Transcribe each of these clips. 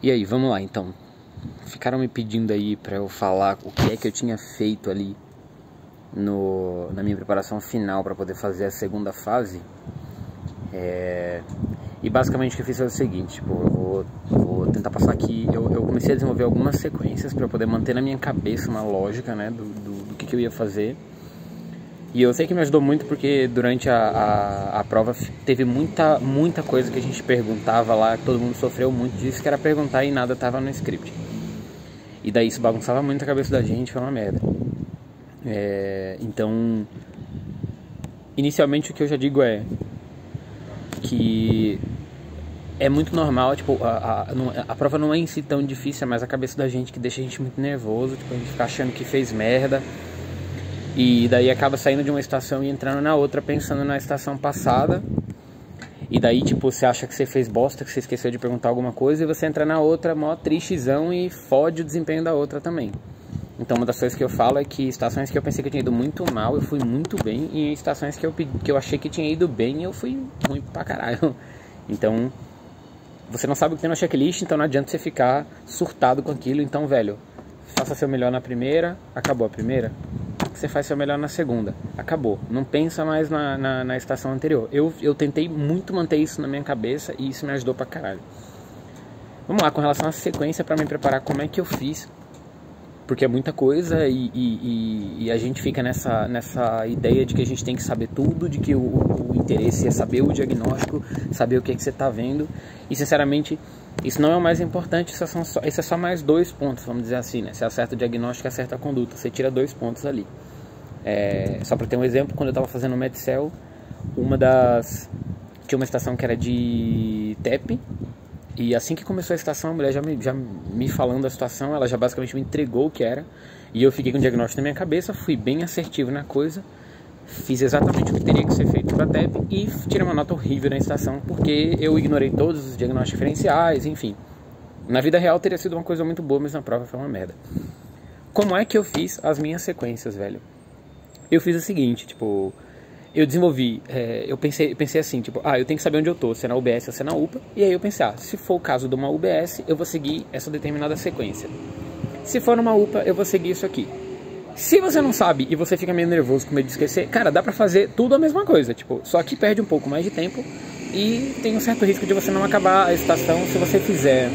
E aí, vamos lá então. Ficaram me pedindo aí pra eu falar o que é que eu tinha feito ali na minha preparação final para poder fazer a segunda fase. E basicamente o que eu fiz foi o seguinte, tipo, eu vou tentar passar aqui. Eu comecei a desenvolver algumas sequências para poder manter na minha cabeça uma lógica, né, do que eu ia fazer. E eu sei que me ajudou muito porque durante a prova teve muita coisa que a gente perguntava lá, que todo mundo sofreu muito disso, que era perguntar e nada tava no script. E daí isso bagunçava muito a cabeça da gente, foi uma merda. Então, inicialmente o que eu já digo é que é muito normal, tipo, a prova não é em si tão difícil, é mais a cabeça da gente que deixa a gente muito nervoso, tipo, a gente fica achando que fez merda. E daí acaba saindo de uma estação e entrando na outra, pensando na estação passada. E daí, tipo, você acha que você fez bosta, que você esqueceu de perguntar alguma coisa, e você entra na outra, mó tristezão, e fode o desempenho da outra também. Então, uma das coisas que eu falo é que estações que eu pensei que eu tinha ido muito mal, eu fui muito bem. E estações que eu achei que tinha ido bem, eu fui ruim pra caralho. Então, você não sabe o que tem na checklist, então não adianta você ficar surtado com aquilo. Então, velho, faça seu melhor na primeira, acabou a primeira. Você faz seu melhor na segunda, acabou, não pensa mais na estação anterior. Eu tentei muito manter isso na minha cabeça e isso me ajudou pra caralho. Vamos lá, com relação à sequência, pra me preparar, como é que eu fiz, porque é muita coisa e a gente fica nessa ideia de que a gente tem que saber tudo, de que o interesse é saber o diagnóstico, saber o que é que você tá vendo, e sinceramente isso não é o mais importante, isso é só mais 2 pontos, vamos dizer assim, né? Você acerta o diagnóstico e acerta a conduta, você tira 2 pontos ali. Só para ter um exemplo, quando eu estava fazendo o Medcel, tinha uma estação que era de TEP, e assim que começou a estação, a mulher já me falando da situação, ela já basicamente me entregou o que era, e eu fiquei com o diagnóstico na minha cabeça, fui bem assertivo na coisa, fiz exatamente o que teria que ser feito para a TEP e tirei uma nota horrível na estação, porque eu ignorei todos os diagnósticos diferenciais, enfim. Na vida real teria sido uma coisa muito boa, mas na prova foi uma merda. Como é que eu fiz as minhas sequências, velho? Eu fiz o seguinte, tipo, eu desenvolvi, eu pensei assim, tipo, eu tenho que saber onde eu tô, se é na UBS ou se é na UPA, e aí eu pensei, se for o caso de uma UBS, eu vou seguir essa determinada sequência. Se for numa UPA, eu vou seguir isso aqui. Se você não sabe e você fica meio nervoso com medo de esquecer, cara, dá pra fazer tudo a mesma coisa, tipo, só que perde um pouco mais de tempo e tem um certo risco de você não acabar a estação se você fizer...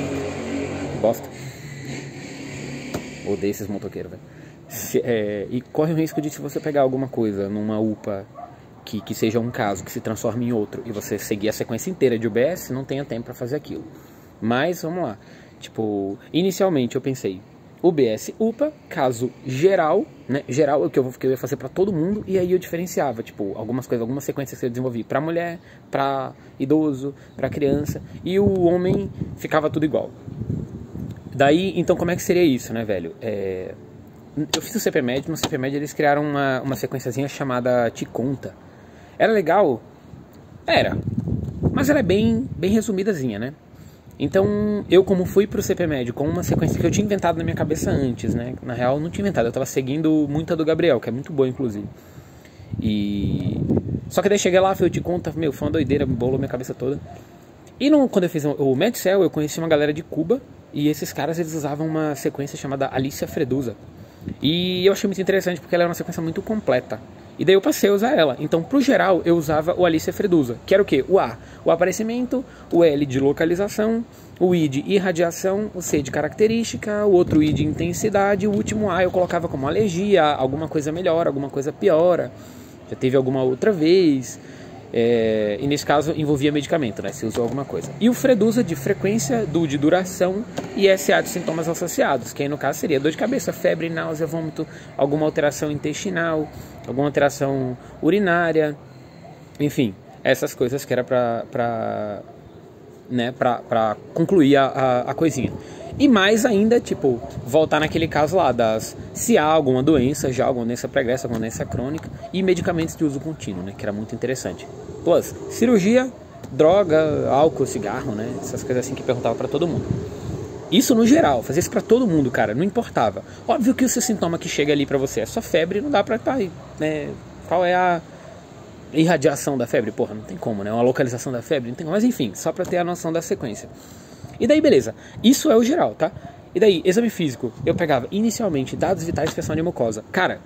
Bosta. Odeio esses motoqueiros, velho. E corre o risco de, se você pegar alguma coisa numa UPA que seja um caso, que se transforme em outro, e você seguir a sequência inteira de UBS, não tenha tempo pra fazer aquilo. Mas, vamos lá. Tipo, inicialmente eu pensei, UBS, UPA, caso geral, né? Geral é o que eu ia fazer pra todo mundo, e aí eu diferenciava, tipo, algumas sequências que eu desenvolvi pra mulher, pra idoso, pra criança, e o homem ficava tudo igual. Daí, então, como é que seria isso, né, velho? Eu fiz o CPMed, no CPMed eles criaram uma sequenciazinha chamada Te Conta. Era legal? Era. Mas ela é bem resumidazinha, né? Então, eu como fui pro CPMed com uma sequência que eu tinha inventado na minha cabeça antes, né? Na real, não tinha inventado, eu tava seguindo muito a do Gabriel, que é muito boa, inclusive. Só que daí cheguei lá, foi o Te Conta, meu, foi uma doideira, bolou minha cabeça toda. E quando eu fiz o Medcel, eu conheci uma galera de Cuba, e esses caras, eles usavam uma sequência chamada Alicia Fredusa. E eu achei muito interessante porque ela era uma sequência muito completa. E daí eu passei a usar ela. Então, pro geral, eu usava o Alicia Fredusa, que era o quê? O A, o aparecimento, o L de localização, o I de irradiação, o C de característica, o outro I de intensidade, o último A eu colocava como alergia, alguma coisa melhora, alguma coisa piora. Já teve alguma outra vez. E nesse caso envolvia medicamento, né? Se usou alguma coisa. E o Fredusa de frequência, DU de duração e SA de sintomas associados, que aí no caso seria dor de cabeça, febre, náusea, vômito, alguma alteração intestinal, alguma alteração urinária, enfim, essas coisas que era pra concluir a coisinha. E mais ainda, tipo, voltar naquele caso lá se há alguma doença pregressa, alguma doença crônica, e medicamentos de uso contínuo, né, que era muito interessante. Plus, cirurgia, droga, álcool, cigarro, né, essas coisas assim que perguntava pra todo mundo. Isso no geral, fazer isso pra todo mundo, cara, não importava. Óbvio que o seu sintoma que chega ali pra você é só febre, não dá pra né, qual é a irradiação da febre? Porra, não tem como, né, uma localização da febre, não tem como, mas enfim, só pra ter a noção da sequência. E daí, beleza. Isso é o geral, tá? E daí, exame físico, eu pegava inicialmente dados vitais e inspeção de mucosa. Cara,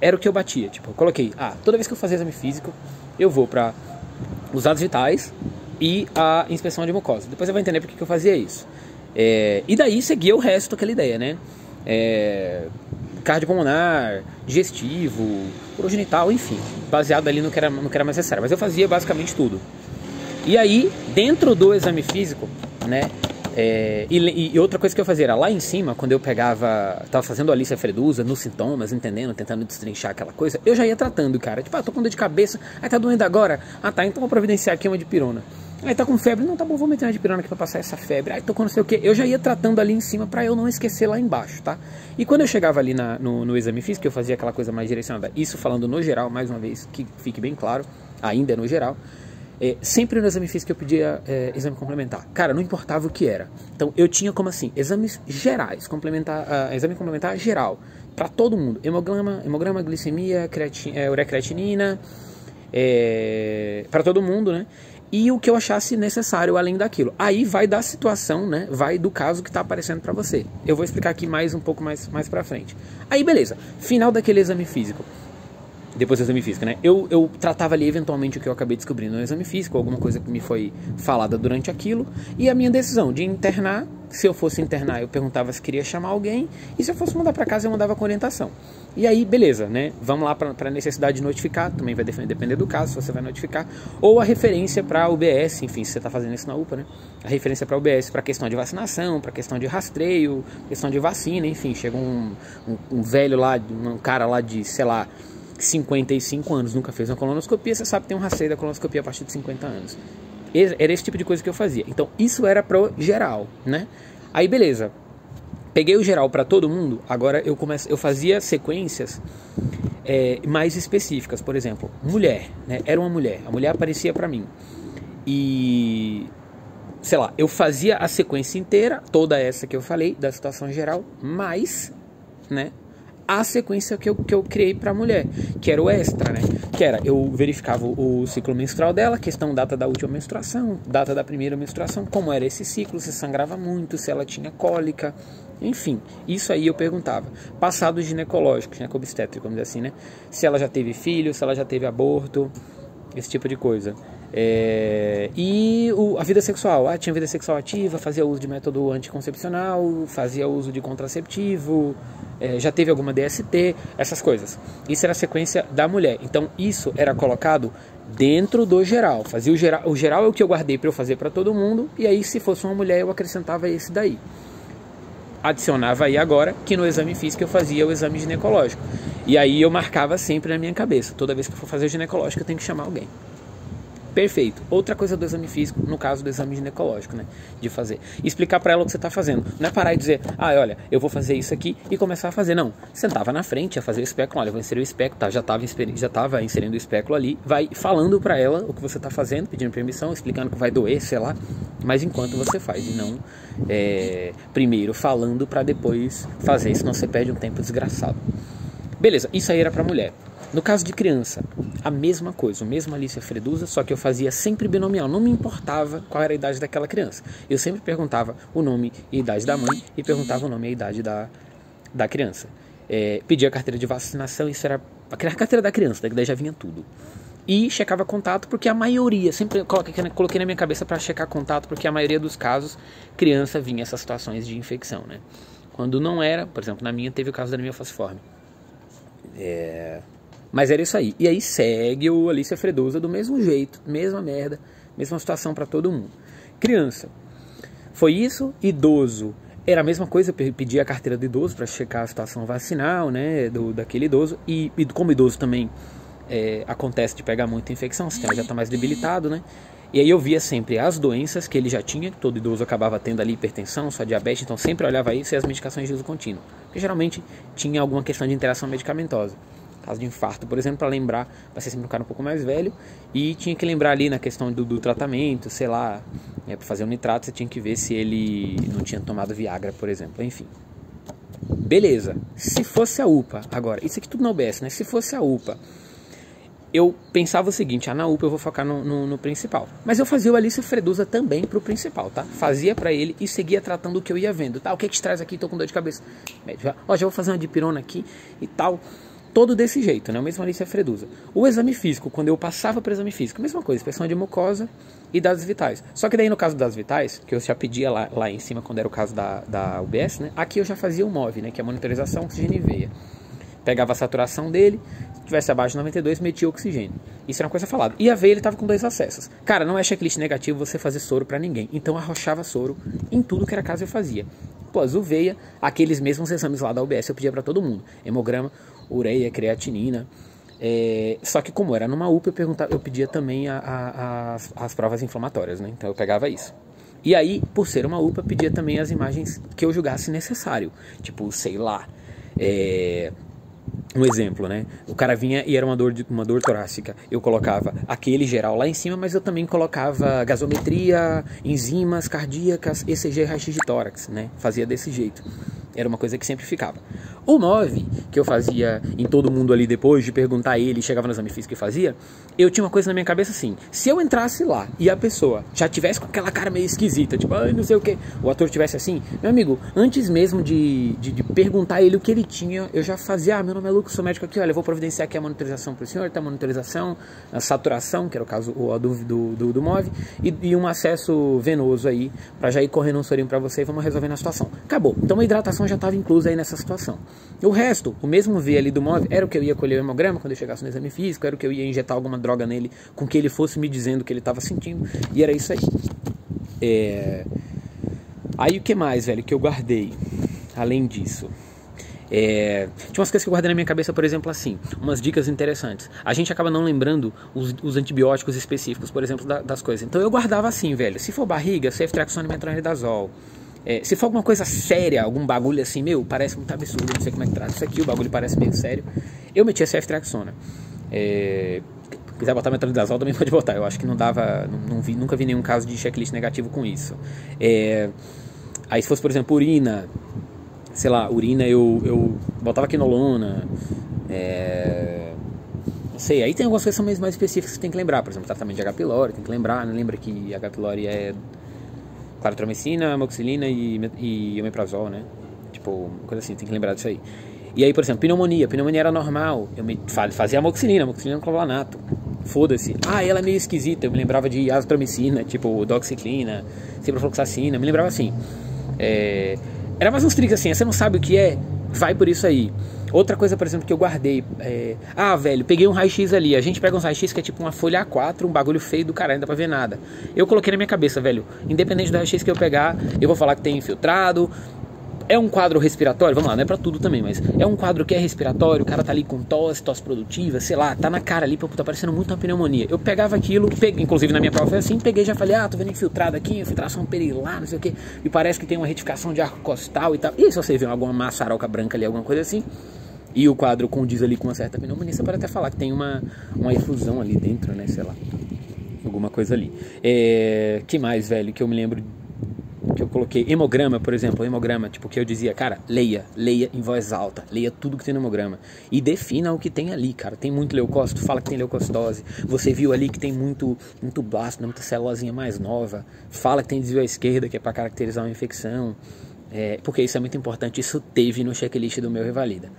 era o que eu batia. Tipo, eu coloquei, toda vez que eu fazia exame físico, eu vou pra os dados vitais e a inspeção de mucosa. Depois você vai entender porque que eu fazia isso. E daí seguia o resto daquela ideia, né? Cardiopulmonar, digestivo, urogenital, enfim, baseado ali no que era mais necessário. Mas eu fazia basicamente tudo. E aí, dentro do exame físico, né? E outra coisa que eu fazia era lá em cima, quando eu tava fazendo a lista fredusa nos sintomas, entendendo, tentando destrinchar aquela coisa, eu já ia tratando, cara. Tipo, tô com dor de cabeça, tá doendo agora? Tá, então vou providenciar aqui uma dipirona. Aí tá com febre, não, tá bom, vou meter uma dipirona aqui pra passar essa febre. Tô com não sei o que, eu já ia tratando ali em cima pra eu não esquecer lá embaixo, tá? E quando eu chegava ali no exame físico, eu fazia aquela coisa mais direcionada, isso falando no geral, mais uma vez, que fique bem claro, ainda é no geral. Sempre no exame físico eu pedia exame complementar. Cara, não importava o que era. Então eu tinha como assim, exames gerais, exame complementar geral, para todo mundo. Hemograma, glicemia, ureacreatinina, para todo mundo, né? E o que eu achasse necessário além daquilo. Aí vai da situação, né? Vai do caso que tá aparecendo para você. Eu vou explicar aqui um pouco mais pra frente. Aí beleza, final daquele exame físico. Depois do exame físico, né? Eu tratava ali eventualmente o que eu acabei descobrindo no exame físico, alguma coisa que me foi falada durante aquilo, e a minha decisão de internar, se eu fosse internar, eu perguntava se queria chamar alguém, e se eu fosse mandar para casa, eu mandava com orientação. E aí, beleza, né? Vamos lá para a necessidade de notificar, também vai depender do caso, se você vai notificar, ou a referência para UBS, enfim, se você está fazendo isso na UPA, né? A referência para UBS para questão de vacinação, para questão de rastreio, questão de vacina, enfim, chega um velho lá, um cara lá de, sei lá, 55 anos, nunca fez uma colonoscopia, você sabe que tem um rastreio da colonoscopia a partir de 50 anos. Era esse tipo de coisa que eu fazia. Então, isso era pro geral, né? Aí, beleza. Peguei o geral para todo mundo, agora eu fazia sequências mais específicas. Por exemplo, mulher, né? Era uma mulher, a mulher aparecia para mim. E, sei lá, eu fazia a sequência inteira, toda essa que eu falei, da situação geral, mais, né? A sequência que eu criei para a mulher, que era o extra, né? Que era, eu verificava o ciclo menstrual dela, questão data da última menstruação, data da primeira menstruação, como era esse ciclo, se sangrava muito, se ela tinha cólica, enfim, isso aí eu perguntava. Passado ginecológico, ginecobstétrico, vamos dizer assim, né? Se ela já teve filho, se ela já teve aborto, esse tipo de coisa. E a vida sexual, tinha vida sexual ativa, fazia uso de método anticoncepcional, fazia uso de contraceptivo, já teve alguma DST, essas coisas. Isso era a sequência da mulher. Então isso era colocado dentro do geral. Fazia o geral é o que eu guardei para eu fazer para todo mundo, e aí se fosse uma mulher eu acrescentava esse daí. Adicionava aí agora que no exame físico eu fazia o exame ginecológico. E aí eu marcava sempre na minha cabeça, toda vez que eu for fazer o ginecológico eu tenho que chamar alguém. Perfeito. Outra coisa do exame físico, no caso do exame ginecológico, né? De fazer. Explicar pra ela o que você tá fazendo. Não é parar e dizer, olha, eu vou fazer isso aqui e começar a fazer. Não. Sentava na frente, ia fazer o espéculo. Olha, eu vou inserir o espéculo, tá? Já tava inserindo o espéculo ali. Vai falando pra ela o que você tá fazendo, pedindo permissão, explicando que vai doer, sei lá. Mas enquanto você faz. E não primeiro falando pra depois fazer. Senão você perde um tempo desgraçado. Beleza, isso aí era pra mulher. No caso de criança, a mesma coisa, a mesma Alicia Fredusa, só que eu fazia sempre binomial, não me importava qual era a idade daquela criança. Eu sempre perguntava o nome e a idade da mãe e perguntava o nome e a idade da criança. Pedia a carteira de vacinação, isso era a carteira da criança, daí já vinha tudo. E checava contato, porque a maioria, sempre coloquei na minha cabeça para checar contato, porque a maioria dos casos, criança vinha essas situações de infecção, né? Quando não era, por exemplo, na minha teve o caso da anemia falciforme. Mas era isso aí. E aí segue o Alicia Fredusa do mesmo jeito, mesma merda, mesma situação para todo mundo. Criança, foi isso. Idoso, era a mesma coisa, eu pedi a carteira do idoso para checar a situação vacinal, né, daquele idoso. E como idoso também acontece de pegar muita infecção, o sistema já está mais debilitado, né? E aí eu via sempre as doenças que ele já tinha, que todo idoso acabava tendo ali, hipertensão, só diabetes, então sempre olhava isso e as medicações de uso contínuo. Porque geralmente tinha alguma questão de interação medicamentosa. Caso de infarto, por exemplo, para lembrar, para ser sempre um cara um pouco mais velho, e tinha que lembrar ali na questão do tratamento, sei lá, para fazer um nitrato, você tinha que ver se ele não tinha tomado Viagra, por exemplo, enfim. Beleza, se fosse a UPA, agora, isso aqui tudo na UBS, né? Se fosse a UPA, eu pensava o seguinte, na UPA eu vou focar no principal. Mas eu fazia o Alice Fredusa também pro principal, tá? Fazia pra ele e seguia tratando o que eu ia vendo, tá? O que te traz aqui? Tô com dor de cabeça. Ó, já vou fazer uma dipirona aqui e tal. Todo desse jeito, né? O mesmo Alice Fredusa. O exame físico, quando eu passava pro exame físico, mesma coisa, inspeção de mucosa e dados vitais. Só que daí no caso das vitais, que eu já pedia lá em cima quando era o caso da UBS, né? Aqui eu já fazia o MOV, né? Que é a monitorização oxigênio e veia. Pegava a saturação dele, se tivesse abaixo de 92, metia oxigênio. Isso era uma coisa falada. E a veia ele tava com 2 acessos. Cara, não é checklist negativo você fazer soro pra ninguém. Então arrochava soro em tudo que era caso eu fazia. Pô, azul veia, aqueles mesmos exames lá da UBS eu pedia pra todo mundo. Hemograma, ureia, creatinina. Só que como era numa UPA, eu pedia também as provas inflamatórias, né? Então eu pegava isso. E aí, por ser uma UPA, pedia também as imagens que eu julgasse necessário. Tipo, sei lá... Um exemplo, né? O cara vinha e era uma dor torácica. Eu colocava aquele geral lá em cima, mas eu também colocava gasometria, enzimas cardíacas, ECG, raio-x de tórax, né? Fazia desse jeito. Era uma coisa que sempre ficava. O 9, que eu fazia em todo mundo ali depois de perguntar a ele, chegava no exame físico e fazia, eu tinha uma coisa na minha cabeça assim, se eu entrasse lá e a pessoa já tivesse com aquela cara meio esquisita, tipo, não sei o que, o ator tivesse assim, meu amigo, antes mesmo de perguntar a ele o que ele tinha, eu já fazia, meu nome é Lucas, sou médico aqui, olha, eu vou providenciar aqui a monitorização pro senhor, tá? A monitorização, a saturação, que era o caso do MOV, e um acesso venoso aí, pra já ir correndo um sorinho pra você e vamos resolvendo a situação. Acabou. Então a hidratação já estava inclusa aí nessa situação. O resto, o mesmo V ali do MOV, era o que eu ia colher o hemograma quando eu chegasse no exame físico, era o que eu ia injetar alguma droga nele com que ele fosse me dizendo o que ele estava sentindo, e era isso aí. Aí o que mais, velho, que eu guardei, além disso? Tinha umas coisas que eu guardei na minha cabeça, por exemplo, assim, umas dicas interessantes. A gente acaba não lembrando os antibióticos específicos, por exemplo, das coisas. Então eu guardava assim, velho, se for barriga, ceftriaxona e metronidazol. Se for alguma coisa séria, algum bagulho assim, meu, parece muito absurdo, não sei como é que trata isso aqui, o bagulho parece meio sério, eu metia ceftriaxona. Se quiser botar metronidazol também pode botar, eu acho que não dava, nunca vi nenhum caso de checklist negativo com isso. Aí se fosse, por exemplo, urina, sei lá, urina eu botava quinolona, não sei, aí tem algumas coisas mais específicas que você tem que lembrar, por exemplo, tratamento de H. pylori, tem que lembrar, não lembra que H. pylori é claritromicina, amoxicilina e omeprazol, né? Tipo, uma coisa assim, tem que lembrar disso aí. E aí, por exemplo, pneumonia era normal, eu fazia amoxicilina no clavulanato, foda-se. Ela é meio esquisita, eu me lembrava de azitromicina, tipo doxiciclina, ciprofloxacina, me lembrava assim. Era mais uns tricks assim, você não sabe o que é, vai por isso aí. Outra coisa, por exemplo, que eu guardei, velho, peguei um raio-x ali, a gente pega um raio-x que é tipo uma folha A4, um bagulho feio do caralho, não dá pra ver nada. Eu coloquei na minha cabeça, velho, independente do raio-x que eu pegar, eu vou falar que tem infiltrado. É um quadro respiratório, vamos lá, não é pra tudo também, mas é um quadro que é respiratório, o cara tá ali com tosse produtiva, sei lá, tá na cara ali, tá parecendo muito uma pneumonia. Eu pegava aquilo, inclusive na minha prova foi assim, peguei e já falei, tô vendo infiltrado aqui, infiltração perilar, não sei o que, e parece que tem uma retificação de arco costal e tal. E se você vê alguma maçaroca branca ali, alguma coisa assim, e o quadro condiz ali com uma certa pneumonia, você pode até falar que tem uma efusão ali dentro, né, sei lá, alguma coisa ali. Que mais, velho, que eu me lembro que eu coloquei? Hemograma, por exemplo, tipo, que eu dizia, cara, leia em voz alta, leia tudo que tem no hemograma e defina o que tem ali, cara. Tem muito leucócito, fala que tem leucocitose, você viu ali que tem muito blasto, muita célulazinha mais nova, fala que tem desvio à esquerda, que é para caracterizar uma infecção, porque isso é muito importante, isso teve no checklist do meu Revalida.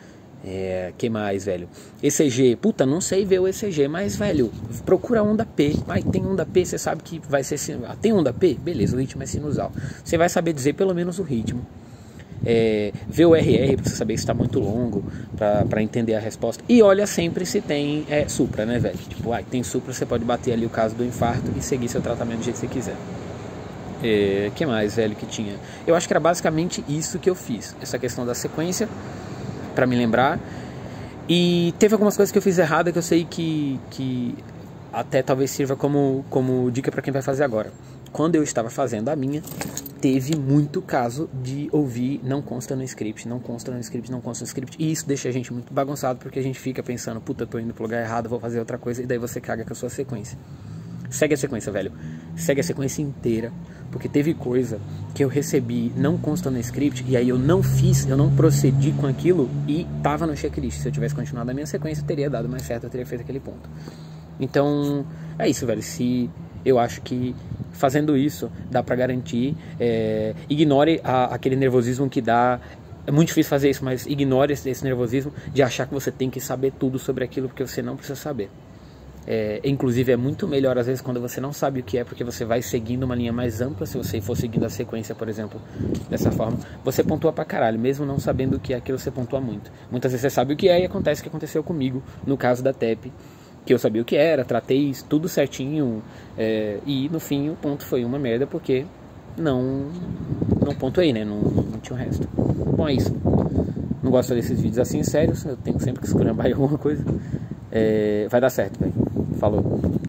Que mais, velho? ECG, puta, não sei ver o ECG, mas, velho, procura onda P. Tem onda P, você sabe que vai ser sinusal. Tem onda P? Beleza, o ritmo é sinusal. Você vai saber dizer pelo menos o ritmo. Ver o RR pra você saber se está muito longo, pra entender a resposta. E olha sempre se tem supra, né, velho? Tipo, tem supra, você pode bater ali o caso do infarto e seguir seu tratamento do jeito que você quiser. Que mais, velho, que tinha? Eu acho que era basicamente isso que eu fiz. Essa questão da sequência, pra me lembrar. E teve algumas coisas que eu fiz errada que eu sei que até talvez sirva como dica pra quem vai fazer agora. Quando eu estava fazendo a minha, teve muito caso de ouvir não consta no script, não consta no script, não consta no script. E isso deixa a gente muito bagunçado, porque a gente fica pensando, puta, tô indo pro lugar errado, vou fazer outra coisa, e daí você caga com a sua sequência. Segue a sequência, velho. Segue a sequência inteira, porque teve coisa que eu recebi não consta no script, e aí eu não procedi com aquilo, e tava no checklist. Se eu tivesse continuado a minha sequência, eu teria dado mais certo, eu teria feito aquele ponto. Então, é isso, velho. Se eu acho que fazendo isso dá pra garantir, ignore aquele nervosismo que dá. É muito difícil fazer isso, mas ignore esse nervosismo de achar que você tem que saber tudo sobre aquilo, porque você não precisa saber. Inclusive é muito melhor às vezes quando você não sabe o que é, porque você vai seguindo uma linha mais ampla. Se você for seguindo a sequência, por exemplo, dessa forma, você pontua pra caralho. Mesmo não sabendo o que é aquilo, você pontua muito. Muitas vezes você sabe o que é e acontece o que aconteceu comigo no caso da TEP, que eu sabia o que era, tratei tudo certinho, e no fim o ponto foi uma merda, porque não pontuei, né? Não tinha o resto. Bom, é isso. Não gosto desses vídeos assim sérios, eu tenho sempre que esculhambar alguma coisa. Vai dar certo, velho. Falou.